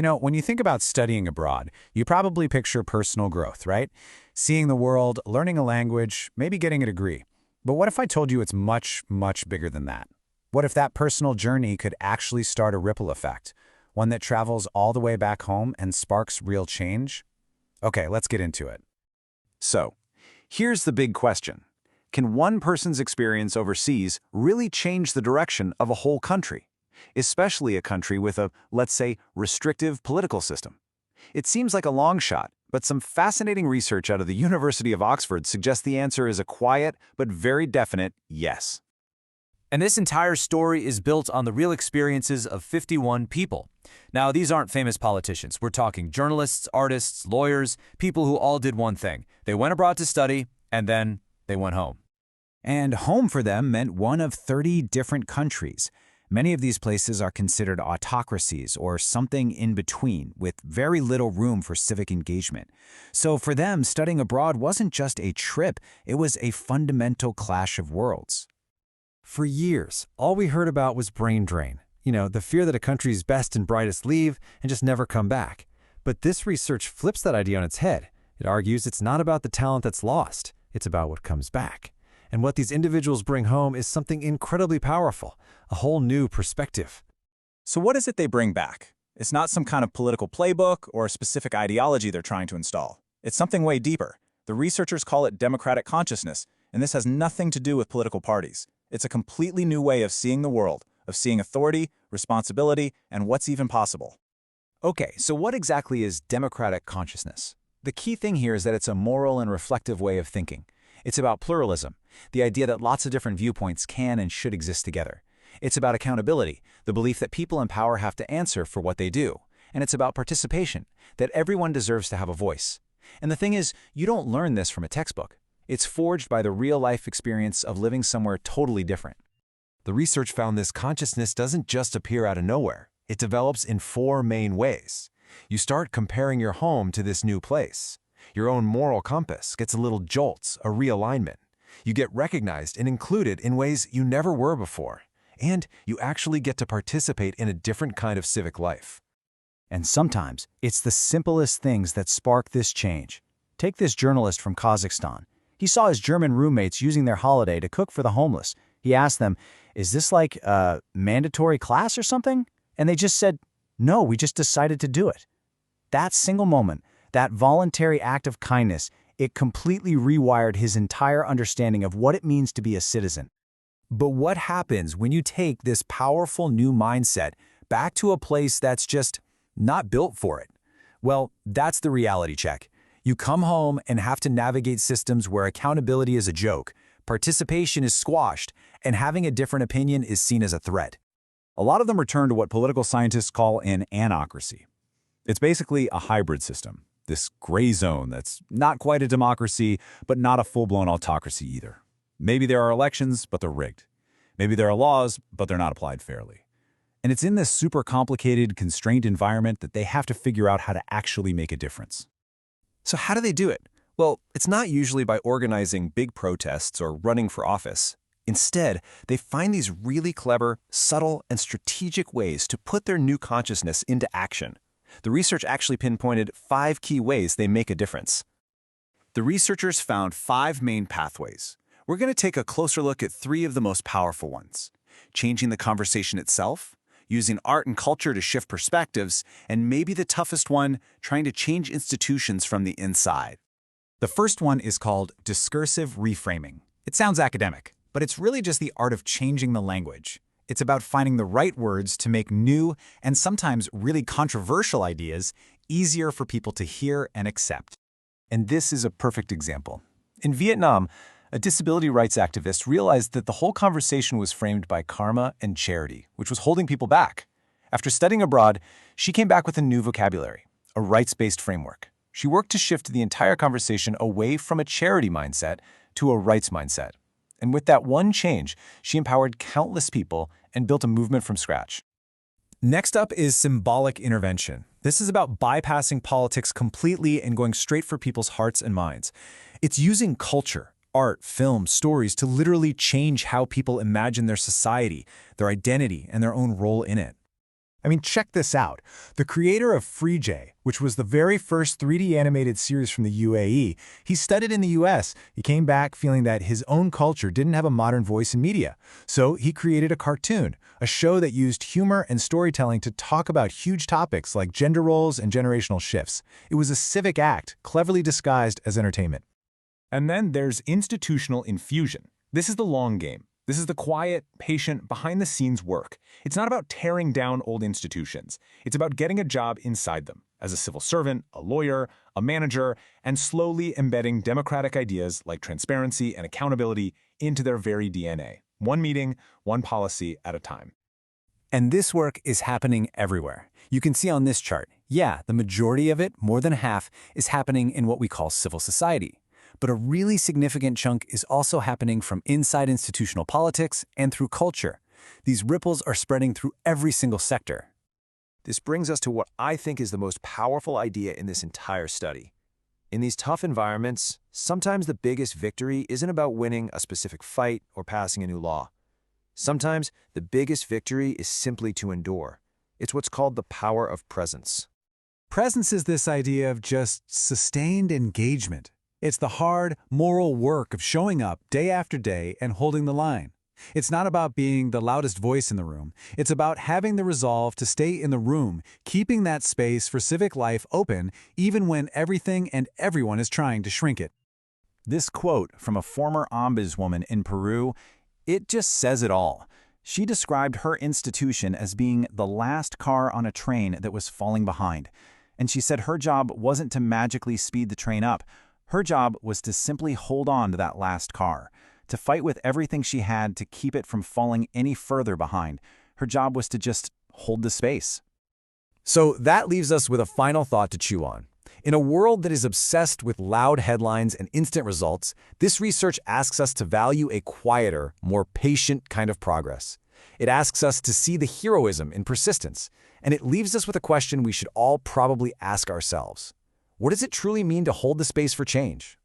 When you think about studying abroad, you probably picture personal growth, right? Seeing the world, learning a language, maybe getting a degree. But what if I told you it's much, much bigger than that? What if that personal journey could actually start a ripple effect, one that travels all the way back home and sparks real change? Okay, let's get into it. So, here's the big question. Can one person's experience overseas really change the direction of a whole country? Especially a country with a, let's say, restrictive political system. It seems like a long shot, but some fascinating research out of the University of Oxford suggests the answer is a quiet but very definite yes. And this entire story is built on the real experiences of 51 people. Now, these aren't famous politicians. We're talking journalists, artists, lawyers, people who all did one thing. They went abroad to study, and then they went home. And home for them meant one of 30 different countries. Many of these places are considered autocracies or something in between, with very little room for civic engagement. So for them, studying abroad wasn't just a trip, it was a fundamental clash of worlds. For years, all we heard about was brain drain. The fear that a country's best and brightest leave and just never come back. But this research flips that idea on its head. It argues it's not about the talent that's lost, it's about what comes back. And what these individuals bring home is something incredibly powerful, a whole new perspective. So what is it they bring back? It's not some kind of political playbook or a specific ideology they're trying to install. It's something way deeper. The researchers call it democratic consciousness, and this has nothing to do with political parties. It's a completely new way of seeing the world, of seeing authority, responsibility, and what's even possible. Okay, so what exactly is democratic consciousness? The key thing here is that it's a moral and reflective way of thinking. It's about pluralism, the idea that lots of different viewpoints can and should exist together. It's about accountability, the belief that people in power have to answer for what they do. And it's about participation, that everyone deserves to have a voice. And the thing is, you don't learn this from a textbook. It's forged by the real-life experience of living somewhere totally different. The research found this consciousness doesn't just appear out of nowhere. It develops in 4 main ways. You start comparing your home to this new place. Your own moral compass gets a little jolts, a realignment. You get recognized and included in ways you never were before. And you actually get to participate in a different kind of civic life. And sometimes, it's the simplest things that spark this change. Take this journalist from Kazakhstan. He saw his German roommates using their holiday to cook for the homeless. He asked them, "Is this like a mandatory class or something?" And they just said, "No, we just decided to do it." That single moment, that voluntary act of kindness, it completely rewired his entire understanding of what it means to be a citizen. But what happens when you take this powerful new mindset back to a place that's just not built for it? Well, that's the reality check. You come home and have to navigate systems where accountability is a joke, participation is squashed, and having a different opinion is seen as a threat. A lot of them return to what political scientists call an anocracy. It's basically a hybrid system, this gray zone that's not quite a democracy, but not a full-blown autocracy either. Maybe there are elections, but they're rigged. Maybe there are laws, but they're not applied fairly. And it's in this super complicated, constrained environment that they have to figure out how to actually make a difference. So how do they do it? Well, it's not usually by organizing big protests or running for office. Instead, they find these really clever, subtle, and strategic ways to put their new consciousness into action. The research actually pinpointed 5 key ways they make a difference. The researchers found 5 main pathways. We're going to take a closer look at 3 of the most powerful ones: changing the conversation itself, using art and culture to shift perspectives, and maybe the toughest one, trying to change institutions from the inside. The first one is called discursive reframing. It sounds academic, but it's really just the art of changing the language. It's about finding the right words to make new and sometimes really controversial ideas easier for people to hear and accept. And this is a perfect example. In Vietnam, a disability rights activist realized that the whole conversation was framed by karma and charity, which was holding people back. After studying abroad, she came back with a new vocabulary, a rights-based framework. She worked to shift the entire conversation away from a charity mindset to a rights mindset. And with that one change, she empowered countless people and built a movement from scratch. Next up is symbolic intervention. This is about bypassing politics completely and going straight for people's hearts and minds. It's using culture, art, film, stories to literally change how people imagine their society, their identity, and their own role in it. I mean, check this out. The creator of FreeJ, which was the very first 3D animated series from the UAE, he studied in the US. He came back feeling that his own culture didn't have a modern voice in media. So he created a cartoon, a show that used humor and storytelling to talk about huge topics like gender roles and generational shifts. It was a civic act, cleverly disguised as entertainment. And then there's institutional infusion. This is the long game. This is the quiet, patient, behind-the-scenes work. It's not about tearing down old institutions. It's about getting a job inside them, as a civil servant, a lawyer, a manager, and slowly embedding democratic ideas like transparency and accountability into their very DNA. One meeting, one policy at a time. And this work is happening everywhere. You can see on this chart, yeah, the majority of it, more than half, is happening in what we call civil society. But a really significant chunk is also happening from inside institutional politics and through culture. These ripples are spreading through every single sector. This brings us to what I think is the most powerful idea in this entire study. In these tough environments, sometimes the biggest victory isn't about winning a specific fight or passing a new law. Sometimes the biggest victory is simply to endure. It's what's called the power of presence. Presence is this idea of just sustained engagement. It's the hard, moral work of showing up day after day and holding the line. It's not about being the loudest voice in the room. It's about having the resolve to stay in the room, keeping that space for civic life open even when everything and everyone is trying to shrink it. This quote from a former ombudswoman in Peru, it just says it all. She described her institution as being the last car on a train that was falling behind. And she said her job wasn't to magically speed the train up. Her job was to simply hold on to that last car, to fight with everything she had to keep it from falling any further behind. Her job was to just hold the space. So that leaves us with a final thought to chew on. In a world that is obsessed with loud headlines and instant results, this research asks us to value a quieter, more patient kind of progress. It asks us to see the heroism in persistence, and it leaves us with a question we should all probably ask ourselves. What does it truly mean to hold the space for change?